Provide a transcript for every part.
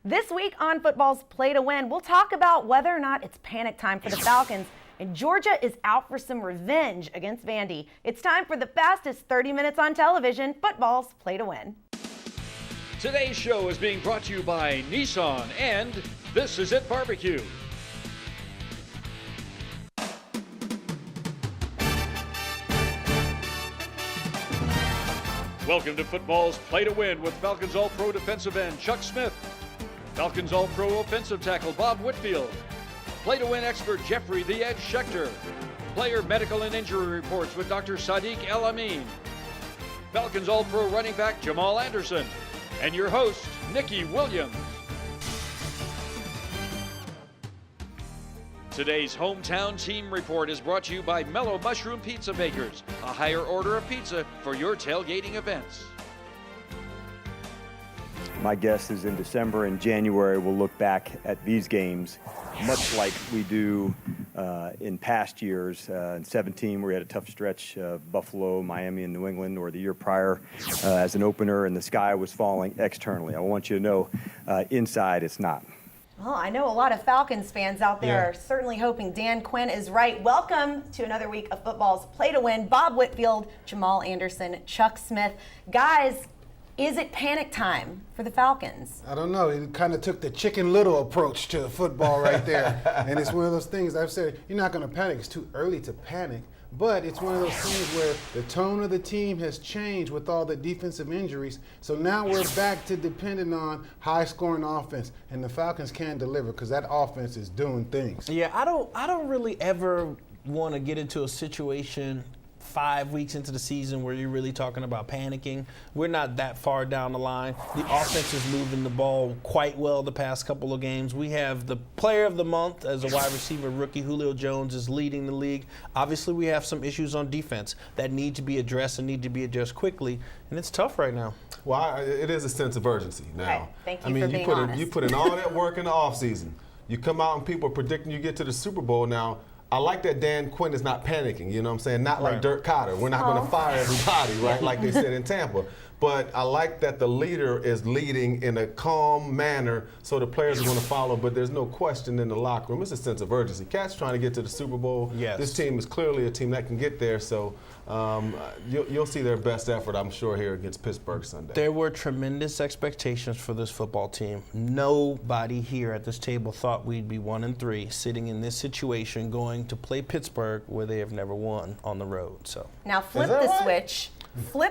This week on Football's Play to Win, we'll talk about whether or not it's panic time for the Falcons, and Georgia is out for some revenge against Vandy. It's time for the fastest 30 minutes on television, Football's Play to Win. Today's show is being brought to you by Nissan and This Is It Barbecue. Welcome to Football's Play to Win with Falcons All-Pro defensive end Chuck Smith, Falcons All-Pro offensive tackle Bob Whitfield, Play to Win expert Jeffrey the Edge Schechter, player medical and injury reports with Dr. Sadiq El Amin, Falcons All-Pro running back Jamal Anderson, and your host, Nikki Williams. Today's hometown team report is brought to you by Mellow Mushroom Pizza Bakers, a higher order of pizza for your tailgating events. My guess is in December and January we'll look back at these games much like we do in past years. In 17 we had a tough stretch, Buffalo, Miami, and New England, or the year prior as an opener, and the sky was falling externally. I want you to know inside it's not. Well, I know a lot of Falcons fans out there are certainly hoping Dan Quinn is right. Welcome to another week of Football's Play to Win. Bob Whitfield, Jamal Anderson, Chuck Smith. Guys, is it panic time for the Falcons? I don't know. It kind of took the Chicken Little approach to football right there. And it's one of those things I've said, you're not going to panic. It's too early to panic. But it's one of those things where the tone of the team has changed with all the defensive injuries. So now we're back to depending on high-scoring offense. And the Falcons can deliver because that offense is doing things. Yeah, I don't really ever want to get into a situation 5 weeks into the season where you're really talking about panicking. We're not that far down the line. The offense is moving the ball quite well the past couple of games. We have the player of the month as a wide receiver rookie. Julio Jones is leading the league. Obviously, we have some issues on defense that need to be addressed and need to be addressed quickly, and it's tough right now. Well, it is a sense of urgency now. Right. Thank you for being honest. You put in all that work in the offseason. You come out and people are predicting you get to the Super Bowl now. I like that Dan Quinn is not panicking, you know what I'm saying? Not like Dirk Cotter. We're not going to fire everybody, right, like they said in Tampa. But I like that the leader is leading in a calm manner so the players are going to follow, but there's no question in the locker room. It's a sense of urgency. Cat's trying to get to the Super Bowl. Yes. This team is clearly a team that can get there, so you'll see their best effort, I'm sure, here against Pittsburgh Sunday. There were tremendous expectations for this football team. Nobody here at this table thought we'd be 1-3, sitting in this situation, going to play Pittsburgh where they have never won on the road. So Now flip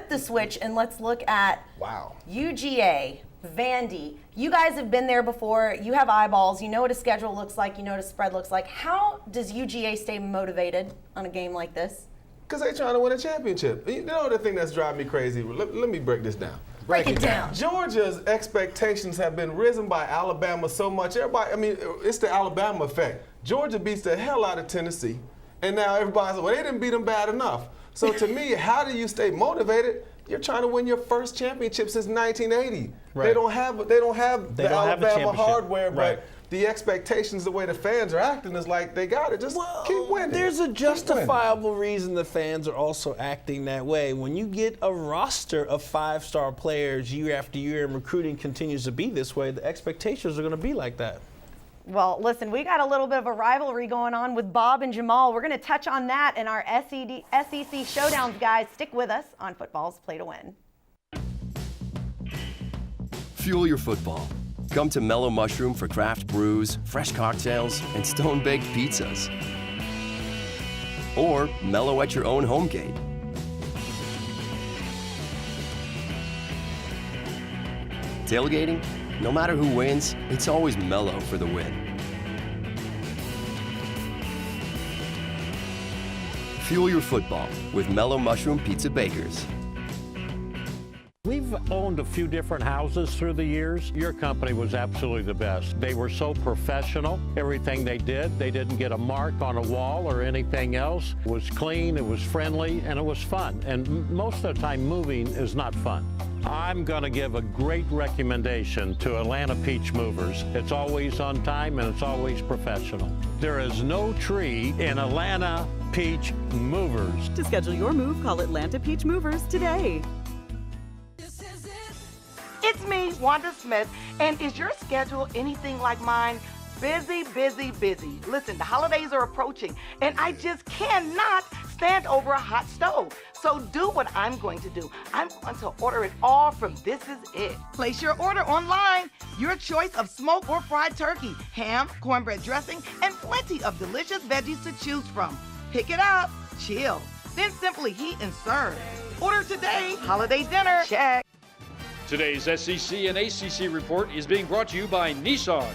the switch, and let's look at UGA, Vandy. You guys have been there before. You have eyeballs. You know what a schedule looks like. You know what a spread looks like. How does UGA stay motivated on a game like this? Because they're trying to win a championship. You know the thing that's driving me crazy? Let me break this down. Break it down. Georgia's expectations have been risen by Alabama so much. Everybody, I mean, it's the Alabama effect. Georgia beats the hell out of Tennessee, and now everybody's like, well, they didn't beat them bad enough. So to me, how do you stay motivated? You're trying to win your first championship since 1980. Right. They don't have the Alabama hardware, right. but the expectations, the way the fans are acting is like they got it. Just keep winning. There's a justifiable reason the fans are also acting that way. When you get a roster of 5-star players year after year and recruiting continues to be this way, the expectations are going to be like that. Well, listen, we got a little bit of a rivalry going on with Bob and Jamal. We're going to touch on that in our SEC Showdowns, guys. Stick with us on Football's Play to Win. Fuel your football. Come to Mellow Mushroom for craft brews, fresh cocktails, and stone-baked pizzas. Or mellow at your own home gate. Tailgating? No matter who wins, it's always mellow for the win. Fuel your football with Mellow Mushroom Pizza Bakers. We've owned a few different houses through the years. Your company was absolutely the best. They were so professional. Everything they didn't get a mark on a wall or anything else. It was clean, it was friendly, and it was fun. And most of the time, moving is not fun. I'm going to give a great recommendation to Atlanta Peach Movers. It's always on time and it's always professional. There is no tree in Atlanta Peach Movers. To schedule your move, call Atlanta Peach Movers today. It's me, Wanda Smith, and is your schedule anything like mine? Busy, busy, busy. Listen, the holidays are approaching, and I just cannot stand over a hot stove. So do what I'm going to do. I'm going to order it all from This Is It. Place your order online. Your choice of smoked or fried turkey, ham, cornbread dressing, and plenty of delicious veggies to choose from. Pick it up, chill, then simply heat and serve. Order today. Holiday dinner, check. Today's SEC and ACC report is being brought to you by Nissan.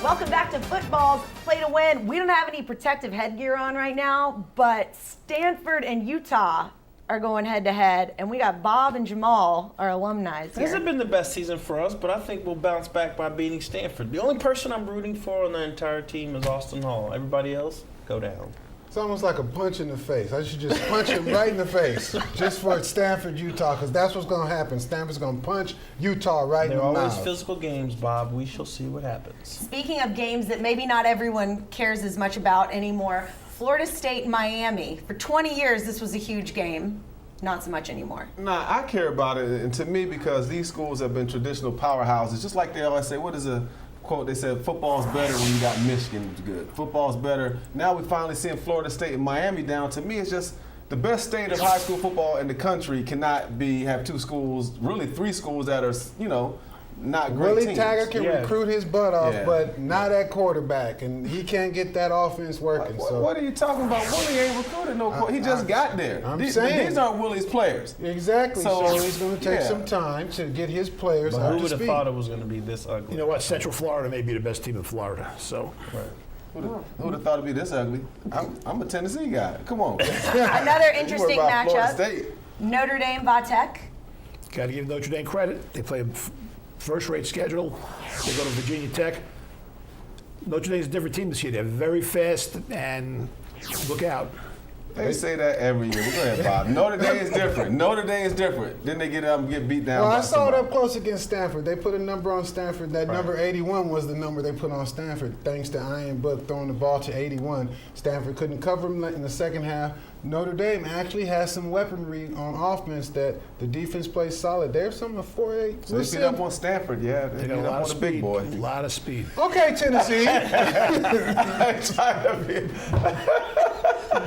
Welcome back to Football's Play to Win. We don't have any protective headgear on right now, but Stanford and Utah are going head-to-head, and we got Bob and Jamal, our alumni, here. Hasn't been the best season for us, but I think we'll bounce back by beating Stanford. The only person I'm rooting for on the entire team is Austin Hall. Everybody else, go down. It's almost like a punch in the face. I should just punch him right in the face just for Stanford, Utah, because that's what's going to happen. Stanford's going to punch Utah right in the mouth. They're always physical games, Bob. We shall see what happens. Speaking of games that maybe not everyone cares as much about anymore, Florida State, Miami. For 20 years, this was a huge game. Not so much anymore. Nah, I care about it, and to me, because these schools have been traditional powerhouses, just like they always say, what is a quote, they said, football's better when you got Michigan good. Football's better. Now we finally seeing Florida State and Miami down. To me, it's just the best state of high school football in the country cannot have two schools, really three schools that are, not great Willie teams. Taggart can recruit his butt off, but not at quarterback, and he can't get that offense working. What are you talking about? Willie ain't recruited no quarterback. He just got there. These aren't Willie's players. Exactly. So he's going to take some time to get his players up to speed. Who would have thought it was going to be this ugly? You know what? Central Florida may be the best team in Florida. So. Right. Who would have thought it'd be this ugly? I'm a Tennessee guy. Come on. Another interesting matchup. Notre Dame, Vatech. Got to give Notre Dame credit. They play a first-rate schedule. They go to Virginia Tech. Notre Dame's a different team this year. They're very fast, and look out. They say that every year. Go ahead, Bob. Notre Dame is different. Notre Dame is different. Then they get up and get beat down. Well, I saw it up close against Stanford. They put a number on Stanford. That number 81 was the number they put on Stanford, thanks to Iron Book throwing the ball to 81. Stanford couldn't cover them in the second half. Notre Dame actually has some weaponry on offense that the defense plays solid. They're some of 4-8. So they beat up on Stanford, yeah. They got a lot of speed. Big boy. A lot of speed. Okay, Tennessee.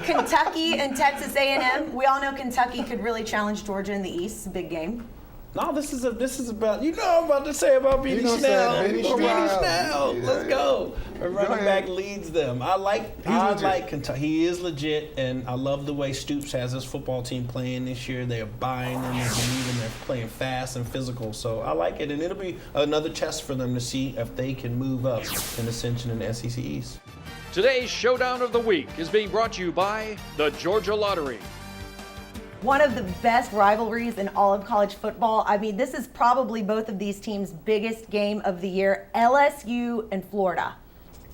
Kentucky and Texas A&M. We all know Kentucky could really challenge Georgia in the East. It's a big game. No, this is about, I'm about to say about Beanie Snell. Snell. Let's go. A running back leads them. I like Kentucky. He is legit, and I love the way Stoops has his football team playing this year. They're buying them and believing they're playing fast and physical. So I like it, and it'll be another test for them to see if they can move up in ascension in the SEC East. Today's Showdown of the Week is being brought to you by the Georgia Lottery. One of the best rivalries in all of college football. I mean, this is probably both of these teams' biggest game of the year, LSU and Florida.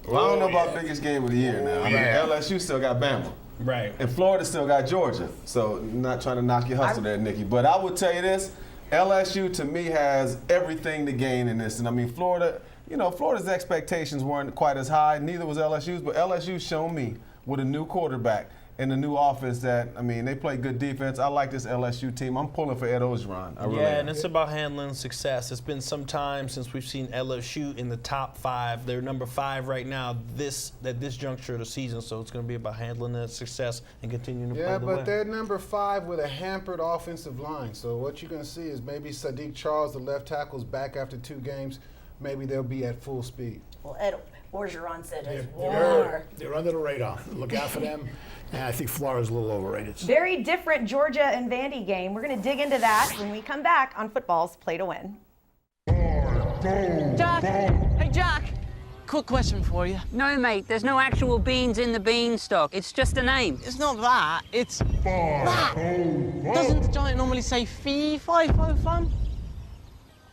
Well, I don't know about biggest game of the year now. I mean, LSU still got Bama. Right. And Florida still got Georgia. So not trying to knock your hustle there, Nikki. But I would tell you this, LSU to me has everything to gain in this. And I mean, Florida, Florida's expectations weren't quite as high. Neither was LSU's. But LSU's shown me with a new quarterback and the new offense that, they play good defense. I like this LSU team. I'm pulling for Ed Orgeron. And it's about handling success. It's been some time since we've seen LSU in the top 5. They're number 5 right now at this juncture of the season, so it's going to be about handling that success and continuing to play the way. Yeah, but they're number 5 with a hampered offensive line. So what you're going to see is maybe Sadiq Charles, the left tackle's back after 2 games. Maybe they'll be at full speed. Well, Ed Orgeron said they're under the radar. Look out for them. And I think Florida's a little overrated. Very different Georgia and Vandy game. We're going to dig into that when we come back on Football's Play to Win. Jack! Hey, Jack! Quick question for you. No, mate, there's no actual beans in the beanstalk. It's just a name. It's not that, it's that. Doesn't the giant normally say fee, fi, fo, fun?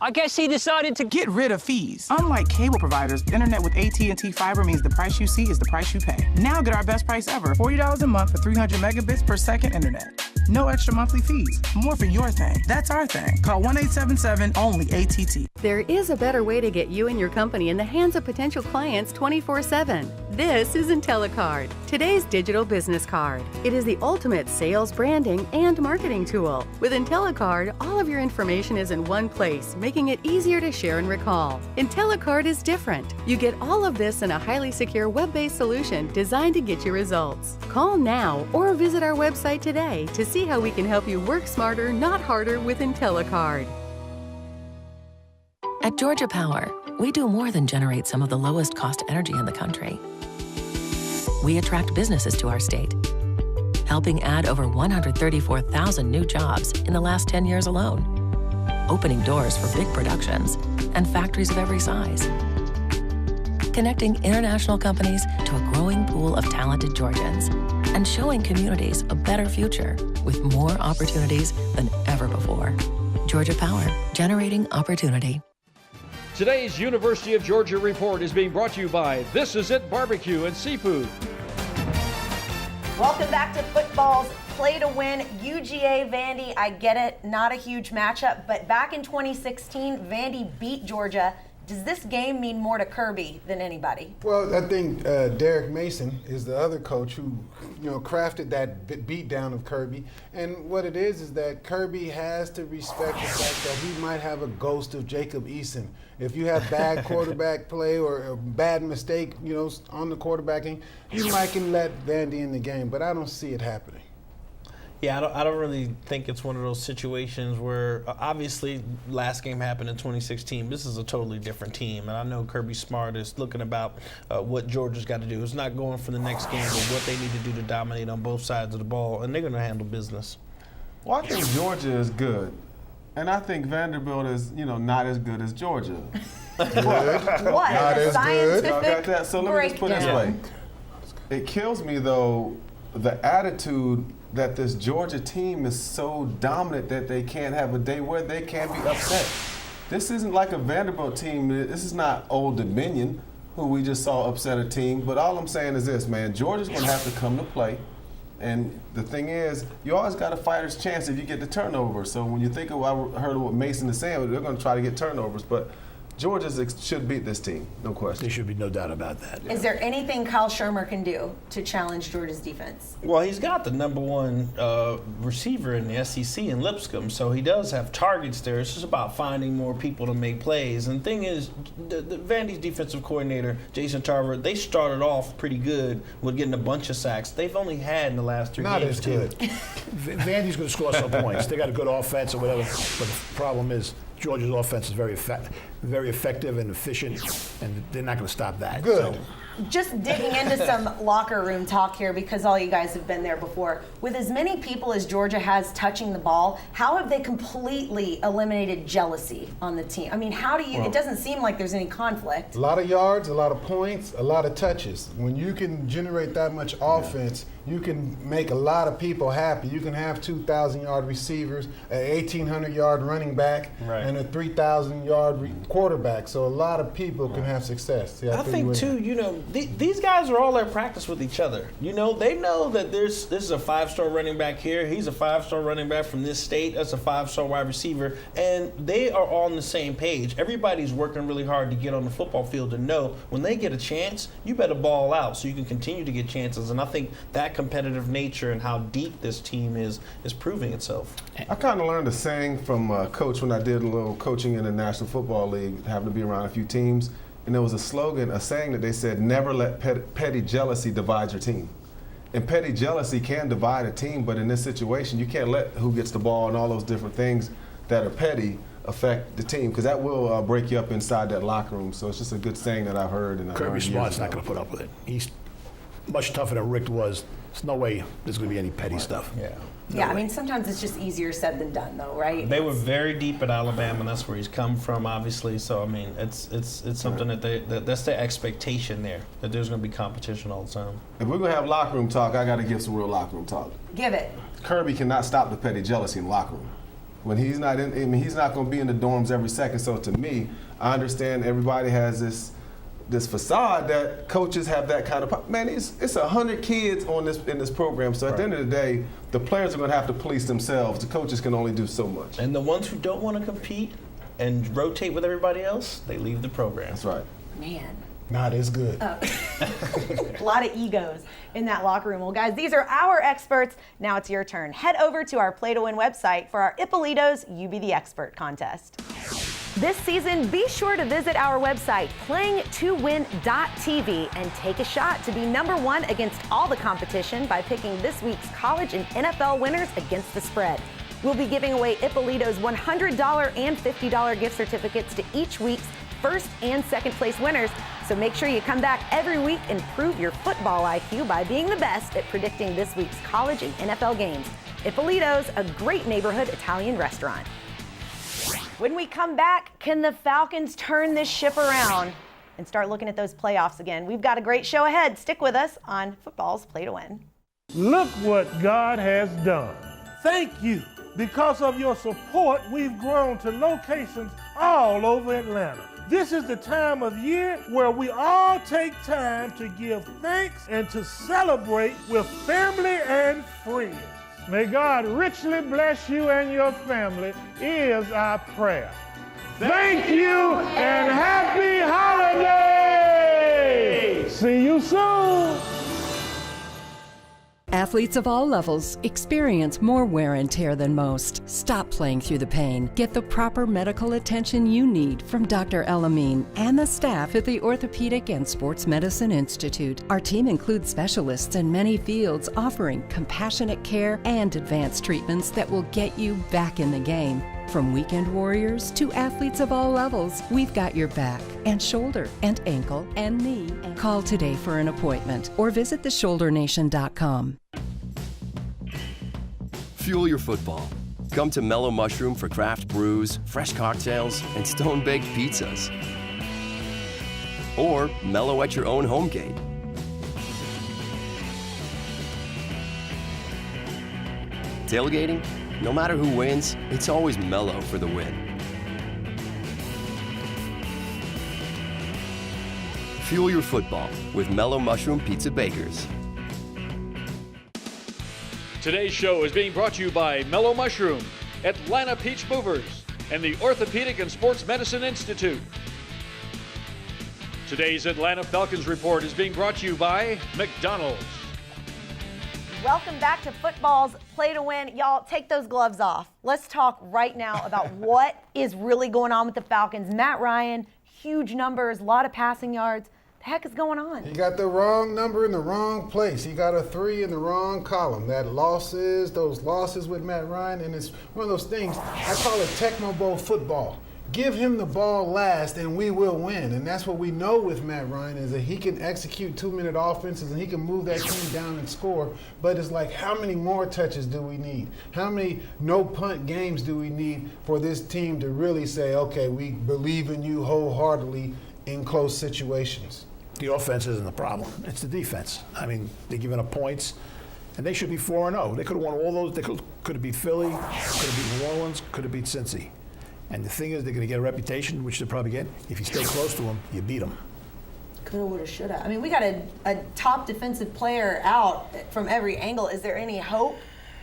I guess he decided to get rid of fees. Unlike cable providers, internet with AT&T Fiber means the price you see is the price you pay. Now get our best price ever, $40 a month for 300 megabits per second internet. No extra monthly fees. More for your thing. That's our thing. Call 1-877-ONLY-ATT. There is a better way to get you and your company in the hands of potential clients 24/7. This is IntelliCard, today's digital business card. It is the ultimate sales, branding, and marketing tool. With IntelliCard, all of your information is in one place, making it easier to share and recall. IntelliCard is different. You get all of this in a highly secure web-based solution designed to get you results. Call now or visit our website today to see how we can help you work smarter, not harder with IntelliCard. At Georgia Power, we do more than generate some of the lowest cost energy in the country. We attract businesses to our state, helping add over 134,000 new jobs in the last 10 years alone, opening doors for big productions and factories of every size, connecting international companies to a growing pool of talented Georgians, and showing communities a better future with more opportunities than ever before. Georgia Power, generating opportunity. Today's University of Georgia Report is being brought to you by This Is It Barbecue and Seafood. Welcome back to football's Play to Win. UGA Vandy, I get it, not a huge matchup, but back in 2016, Vandy beat Georgia. Does this game mean more to Kirby than anybody? Well, I think Derek Mason is the other coach who, crafted that beat down of Kirby. And what it is that Kirby has to respect the fact that he might have a ghost of Jacob Eason. If you have bad quarterback play or a bad mistake, on the quarterbacking, you might can let Vandy in the game, but I don't see it happening. Yeah, I don't really think it's one of those situations where, obviously, last game happened in 2016. This is a totally different team, and I know Kirby Smart is looking about what Georgia's got to do. It's not going for the next game, but what they need to do to dominate on both sides of the ball, and they're going to handle business. Well, I think Georgia is good, and I think Vanderbilt is, not as good as Georgia. What? Not as good. Y'all got that? So let me just put it this way. It kills me, though, the attitude that this Georgia team is so dominant that they can't have a day where they can be upset. This isn't like a Vanderbilt team. This is not Old Dominion, who we just saw upset a team. But all I'm saying is this, man, Georgia's going to have to come to play. And the thing is, you always got a fighter's chance if you get the turnover. So when you think of what I heard of what Mason is saying, they're going to try to get turnovers. But Georgia should beat this team, no question. There should be no doubt about that. Is there anything Kyle Shermer can do to challenge Georgia's defense? Well, he's got the number one receiver in the SEC in Lipscomb, so he does have targets there. It's just about finding more people to make plays. And the thing is, the Vandy's defensive coordinator, Jason Tarver, they started off pretty good with getting a bunch of sacks. They've only had in the last 3 Not games. as good. Vandy's going to score some points. They got a good offense or whatever, but the problem is Georgia's offense is very effective and efficient, and they're not going to stop that. Good. So. Just digging into some locker room talk here, because all you guys have been there before. With as many people as Georgia has touching the ball, how have they completely eliminated jealousy on the team? I mean, it doesn't seem like there's any conflict. A lot of yards, a lot of points, a lot of touches. When you can generate that much offense, you can make a lot of people happy. You can have 2,000-yard receivers, an 1,800-yard running back, and a 3,000-yard quarterback. So a lot of people can have success. I think, too, these guys are all at practice with each other. They know that this is a 5-star running back here. He's a 5-star running back from this state. That's a 5-star wide receiver. And they are all on the same page. Everybody's working really hard to get on the football field to know when they get a chance, you better ball out so you can continue to get chances. And I think that competitive nature and how deep this team is proving itself. I kind of learned a saying from a coach when I did a little coaching in the National Football League, having to be around a few teams. And there was a slogan, a saying that they said, never let petty jealousy divide your team. And petty jealousy can divide a team, but in this situation, you can't let who gets the ball and all those different things that are petty affect the team, because that will break you up inside that locker room. So it's just a good saying that I've heard. And Kirby Smart's not going to put up with it. He's much tougher than Rick was. There's no way there's going to be any petty stuff. I mean, sometimes it's just easier said than done, though, right? They were very deep at Alabama, and that's where he's come from, obviously. So, I mean, it's something that's their expectation there, that there's going to be competition all the time. If we're going to have locker room talk, I got to give some real locker room talk. Give it. Kirby cannot stop the petty jealousy in the locker room. When he's not he's not going to be in the dorms every second. So to me, I understand everybody has this this facade that coaches have that kind of man. It's 100 kids in this program. So at the end of the day, the players are going to have to police themselves. The coaches can only do so much. And the ones who don't want to compete and rotate with everybody else, they leave the program. That's right. Man. Not as good. A lot of egos in that locker room. Well, guys, these are our experts. Now it's your turn. Head over to our Play to Win website for our Ippolito's You Be the Expert contest. This season, be sure to visit our website, playingtowin.tv, and take a shot to be #1 against all the competition by picking this week's college and NFL winners against the spread. We'll be giving away Ippolito's $100 and $50 gift certificates to each week's first and second place winners. So make sure you come back every week and prove your football IQ by being the best at predicting this week's college and NFL games. Ippolito's, a great neighborhood Italian restaurant. When we come back, can the Falcons turn this ship around and start looking at those playoffs again? We've got a great show ahead. Stick with us on Football's Play to Win. Look what God has done. Thank you. Because of your support, we've grown to locations all over Atlanta. This is the time of year where we all take time to give thanks and to celebrate with family and friends. May God richly bless you and your family is our prayer. Thank you and happy holidays! See you soon! Athletes of all levels experience more wear and tear than most. Stop playing through the pain. Get the proper medical attention you need from Dr. Elamine and the staff at the Orthopedic and Sports Medicine Institute. Our team includes specialists in many fields offering compassionate care and advanced treatments that will get you back in the game. From weekend warriors to athletes of all levels, we've got your back and shoulder and ankle and knee. Call today for an appointment or visit theshouldernation.com. Fuel your football. Come to Mellow Mushroom for craft brews, fresh cocktails, and stone-baked pizzas. Or mellow at your own home gate. Tailgating? No matter who wins, it's always mellow for the win. Fuel your football with Mellow Mushroom Pizza Bakers. Today's show is being brought to you by Mellow Mushroom, Atlanta Peach Movers, and the Orthopedic and Sports Medicine Institute. Today's Atlanta Falcons report is being brought to you by McDonald's. Welcome back to Football's Play to Win. Y'all, take those gloves off. Let's talk right now about what is really going on with the Falcons. Matt Ryan, huge numbers, a lot of passing yards. The heck is going on? He got the wrong number in the wrong place. He got a 3 in the wrong column. Those losses with Matt Ryan, and it's one of those things, I call it Tecmo Bowl football. Give him the ball last and we will win. And that's what we know with Matt Ryan is that he can execute 2-minute offenses and he can move that team down and score. But it's like, how many more touches do we need? How many no-punt games do we need for this team to really say, okay, we believe in you wholeheartedly in close situations? The offense isn't the problem. It's the defense. I mean, they're giving up points, and they should be 4-0. They could have won all those. They could have beat Philly, could have beat New Orleans, could have beat Cincy. And the thing is, they're going to get a reputation, which they'll probably get. If you stay close to them, you beat them. Coulda, woulda, shoulda. I mean, we got a top defensive player out from every angle. Is there any hope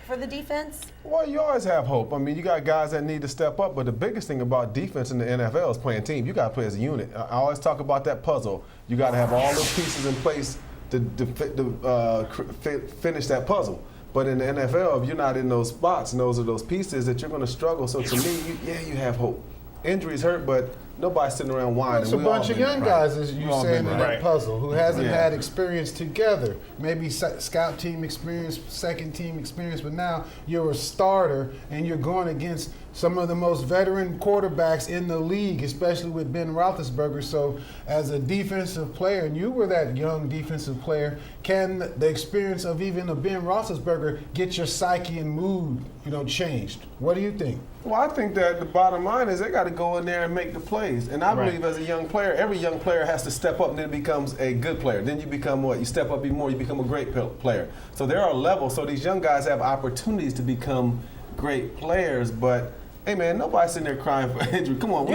for the defense? Well, you always have hope. I mean, you got guys that need to step up, but the biggest thing about defense in the NFL is playing team. You got to play as a unit. I always talk about that puzzle. You got to have all those pieces in place to finish that puzzle. But in the NFL, if you're not in those spots and those are those pieces, that you're going to struggle. So to me, you have hope. Injuries hurt, but nobody's sitting around whining. It's a bunch of young guys, as you're saying, in that puzzle, who hasn't had experience together. Maybe scout team experience, second team experience, but now you're a starter and you're going against some of the most veteran quarterbacks in the league, especially with Ben Roethlisberger. So as a defensive player, and you were that young defensive player, can the experience of even a Ben Roethlisberger get your psyche and mood, changed? What do you think? Well, I think that the bottom line is they got to go in there and make the plays. And I believe as a young player, every young player has to step up and then becomes a good player. Then you become what? You step up even more, you become a great player. So there are levels. So these young guys have opportunities to become great players, but Hey man, nobody's sitting there crying for injury. Come on,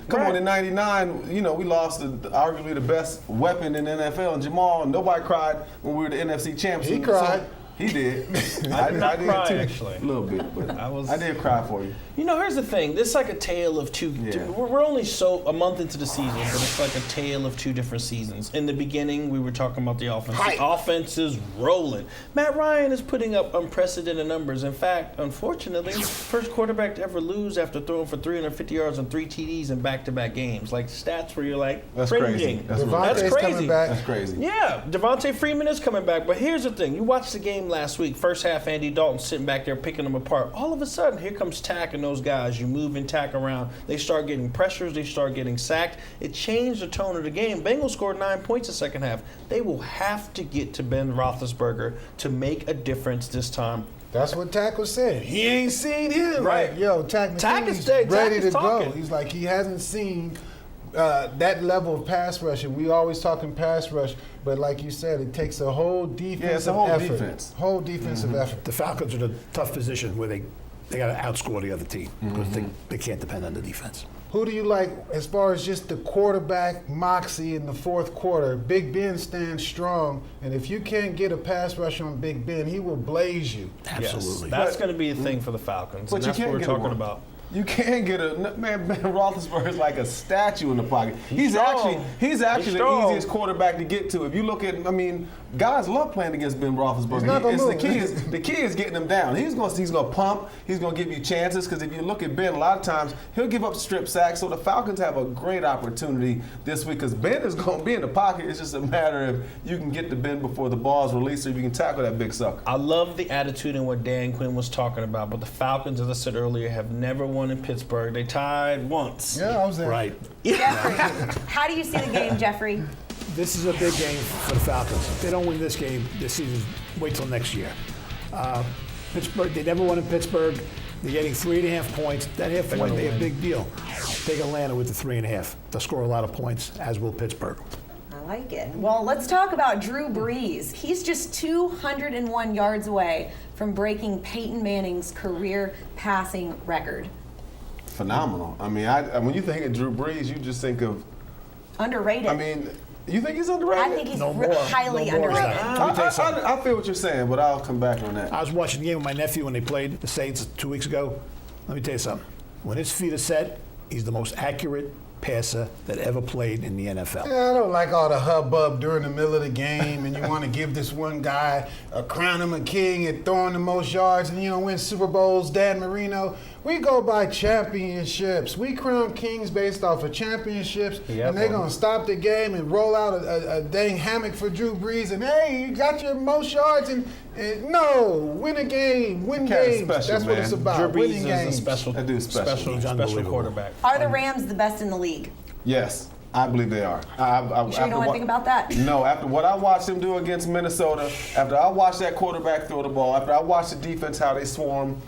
come on. In '99, we lost arguably the best weapon in the NFL, and Jamal. Nobody cried when we were the NFC champs. He cried. He did. I did cry, too, actually. a little bit, but I did cry for you. Here's the thing. This is like a tale of two. We're only a month into the season, but it's like a tale of two different seasons. In the beginning, we were talking about the offense. The offense is rolling. Matt Ryan is putting up unprecedented numbers. In fact, unfortunately, first quarterback to ever lose after throwing for 350 yards and 3 TDs in back-to-back games. Like stats where you're like, that's cringing. Crazy. That's Devontae's crazy. coming back. That's crazy. Yeah, Devontae Freeman is coming back. But here's the thing. You watched the game last week. First half, Andy Dalton sitting back there picking them apart. All of a sudden, here comes Tack and those guys. You move and Tack around. They start getting pressures. They start getting sacked. It changed the tone of the game. Bengals scored 9 points the second half. They will have to get to Ben Roethlisberger to make a difference this time. That's what Tack was saying. He ain't seen him. Right. Like, Tack is ready to talking. go. He's like, he hasn't seen that level of pass rush, and we always talking pass rush, but like you said, it takes a whole defensive effort. Whole defensive effort. The Falcons are in a tough position where they got to outscore the other team because they can't depend on the defense. Who do you like as far as just the quarterback moxie in the fourth quarter? Big Ben stands strong, and if you can't get a pass rush on Big Ben, he will blaze you. Absolutely. Yes, that's going to be a thing for the Falcons, and that's what we're talking about. You can't get Ben Roethlisberger is like a statue in the pocket. He's strong. actually the easiest quarterback to get to. If you look at, guys love playing against Ben Roethlisberger. The key is getting him down. He's gonna pump. He's gonna give you chances because if you look at Ben, a lot of times he'll give up strip sacks. So the Falcons have a great opportunity this week because Ben is gonna be in the pocket. It's just a matter of you can get to Ben before the ball's released, or if you can tackle that big sucker. I love the attitude and what Dan Quinn was talking about, but the Falcons, as I said earlier, have never won in Pittsburgh. They tied once. Yeah, I was there. Right. Jeffrey, how do you see the game, Jeffrey? This is a big game for the Falcons. If they don't win this game this season, wait till next year. Pittsburgh, they never won in Pittsburgh. They're getting 3.5 points. That half point, they a big deal. Take Atlanta with the 3.5. They'll score a lot of points, as will Pittsburgh. I like it. Well, let's talk about Drew Brees. He's just 201 yards away from breaking Peyton Manning's career passing record. Phenomenal. When you think of Drew Brees, you just think of underrated. You think he's underrated? I think he's highly underrated. I feel what you're saying, but I'll come back on that. I was watching the game with my nephew when they played the Saints 2 weeks ago. Let me tell you something. When his feet are set, he's the most accurate passer that ever played in the NFL. Yeah, I don't like all the hubbub during the middle of the game, and you want to give this one guy crown him a king and throwing the most yards and win Super Bowls, Dan Marino. We go by championships. We crown kings based off of championships, and they're going to stop the game and roll out a dang hammock for Drew Brees, and hey, you got your most yards, and no, win a game, win games. That's what it's about. Drew Brees winning games. is a special quarterback. Are the Rams the best in the league? Yes, I believe they are. You sure you don't want to think about that? No, after what I watched them do against Minnesota, after I watched that quarterback throw the ball, after I watched the defense, how they swarm,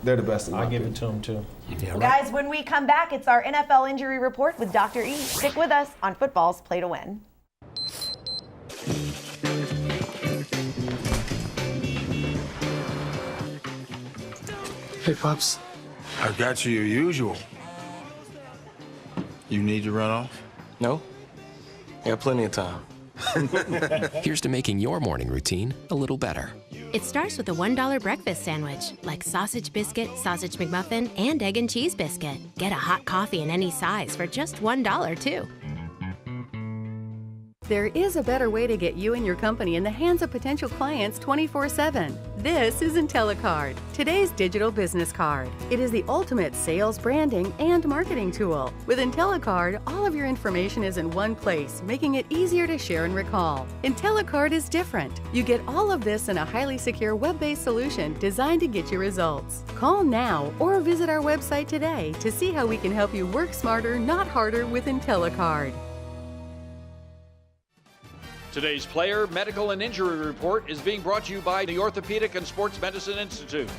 they're the best in my opinion. I give it to them, too. Yeah, well, guys, when we come back, it's our NFL injury report with Dr. E. Stick with us on Football's Play to Win. Hey, Pops. I got you your usual. You need to run off? No. I got plenty of time. Here's to making your morning routine a little better. It starts with a $1 breakfast sandwich, like sausage biscuit, sausage McMuffin, and egg and cheese biscuit. Get a hot coffee in any size for just $1, too. There is a better way to get you and your company in the hands of potential clients 24/7. This is IntelliCard, today's digital business card. It is the ultimate sales, branding, and marketing tool. With IntelliCard, all of your information is in one place, making it easier to share and recall. IntelliCard is different. You get all of this in a highly secure web-based solution designed to get you results. Call now or visit our website today to see how we can help you work smarter, not harder with IntelliCard. Today's Player, Medical, and Injury Report is being brought to you by the Orthopedic and Sports Medicine Institute.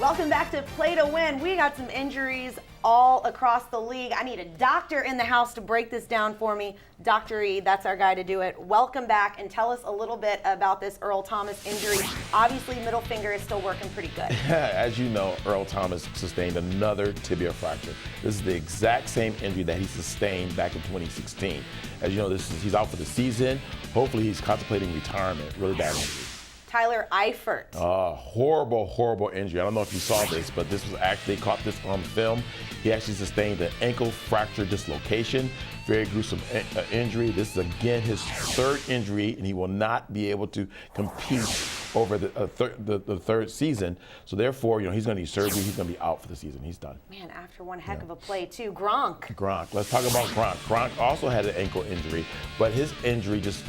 Welcome back to Play to Win. We got some injuries all across the league. I need a doctor in the house to break this down for me. Dr. E, that's our guy to do it. Welcome back and tell us a little bit about this Earl Thomas injury. Obviously, middle finger is still working pretty good. As you know, Earl Thomas sustained another tibia fracture. This is the exact same injury that he sustained back in 2016. As you know, he's out for the season. Hopefully, he's contemplating retirement. Really bad injury. Tyler Eifert. Horrible injury. I don't know if you saw this, but this was actually, they caught this on film. He actually sustained an ankle fracture dislocation. Very gruesome injury. This is again his third injury, and he will not be able to compete over the third season. So therefore, he's going to need surgery. He's going to be out for the season. He's done. Man, after one heck of a play too. Gronk. Let's talk about Gronk. Gronk also had an ankle injury, but his injury just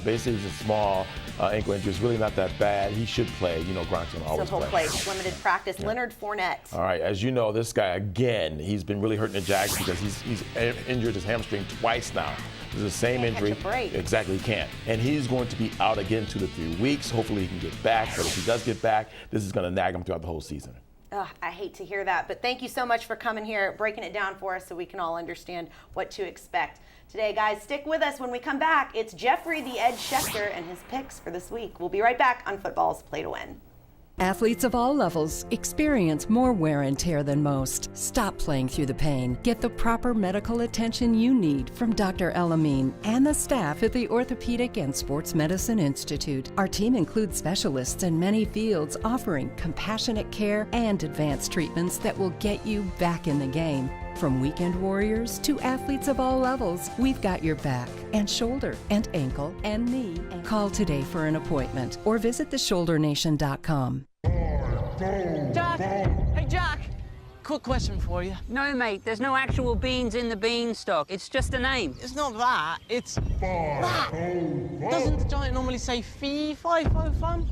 basically is a small ankle injury. It's really not that bad. He should play. Gronk's going to always play. Limited practice. Yeah. Leonard Fournette. All right, as you know, this guy again, he's been really hurting the Jags because he's injured his hamstring twice now. This is the same injury. Exactly, he can't. And he's going to be out again 2 to 3 weeks. Hopefully he can get back, but if he does get back, this is going to nag him throughout the whole season. I hate to hear that, but thank you so much for coming here, breaking it down for us so we can all understand what to expect. Today, guys, stick with us. When we come back, it's Jeffrey the Edge Schechter and his picks for this week. We'll be right back on Football's Play to Win. Athletes of all levels experience more wear and tear than most. Stop playing through the pain. Get the proper medical attention you need from Dr. Elamine and the staff at the Orthopedic and Sports Medicine Institute. Our team includes specialists in many fields offering compassionate care and advanced treatments that will get you back in the game. From weekend warriors to athletes of all levels, we've got your back and shoulder and ankle and knee. Call today for an appointment or visit theshouldernation.com. Jack! Hey, Jack! Quick question for you. No, mate, there's no actual beans in the beanstalk. It's just a name. It's not that. It's that. Doesn't the giant normally say fee, fi, fo, fum?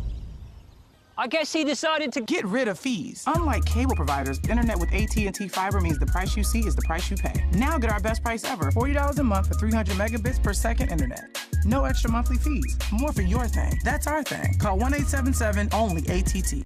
I guess he decided to get rid of fees. Unlike cable providers, internet with AT&T Fiber means the price you see is the price you pay. Now get our best price ever, $40 a month for 300 megabits per second internet. No extra monthly fees. More for your thing. That's our thing. Call 1-877-ONLY-ATT.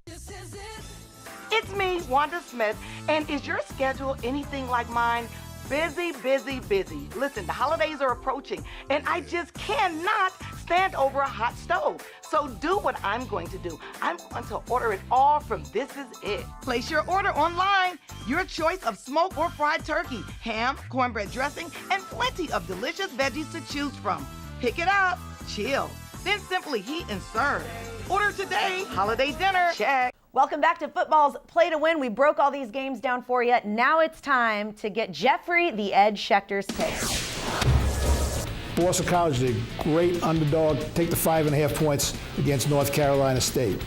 It's me, Wanda Smith, and is your schedule anything like mine? Busy. Listen, the holidays are approaching, and I just cannot stand over a hot stove. So do what I'm going to do. I'm going to order it all from This Is It. Place your order online. Your choice of smoked or fried turkey, ham, cornbread dressing, and plenty of delicious veggies to choose from. Pick it up, chill, then simply heat and serve. Order today. Holiday dinner, check. Welcome back to Football's Play to Win. We broke all these games down for you. Now it's time to get Jeffrey the Edge Schechter's picks. Boston College is a great underdog. Take the 5.5 points against North Carolina State.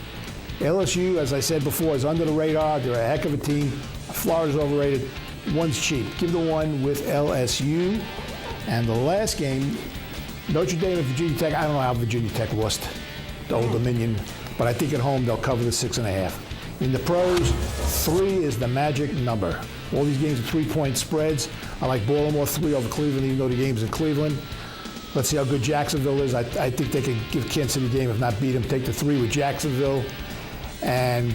LSU, as I said before, is under the radar. They're a heck of a team. Florida's overrated. One's cheap. Give the one with LSU. And the last game, Notre Dame and Virginia Tech. I don't know how Virginia Tech lost the Old Dominion, but I think at home they'll cover the 6.5. In the pros, 3 is the magic number. All these games are 3-point spreads. I like Baltimore 3 over Cleveland, even though the game's in Cleveland. Let's see how good Jacksonville is. I think they can give Kansas City a game, if not beat them. Take the 3 with Jacksonville. And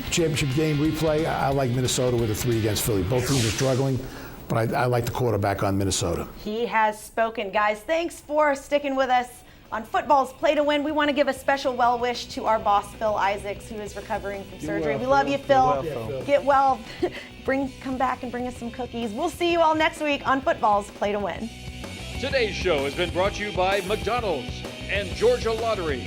championship game replay, I like Minnesota with a 3 against Philly. Both teams are struggling, but I like the quarterback on Minnesota. He has spoken. Guys, thanks for sticking with us. On Football's Play to Win, we want to give a special well wish to our boss, Phil Isaacs, who is recovering from surgery. We love you, Phil. Get well. Come back and bring us some cookies. We'll see you all next week on Football's Play to Win. Today's show has been brought to you by McDonald's and Georgia Lottery.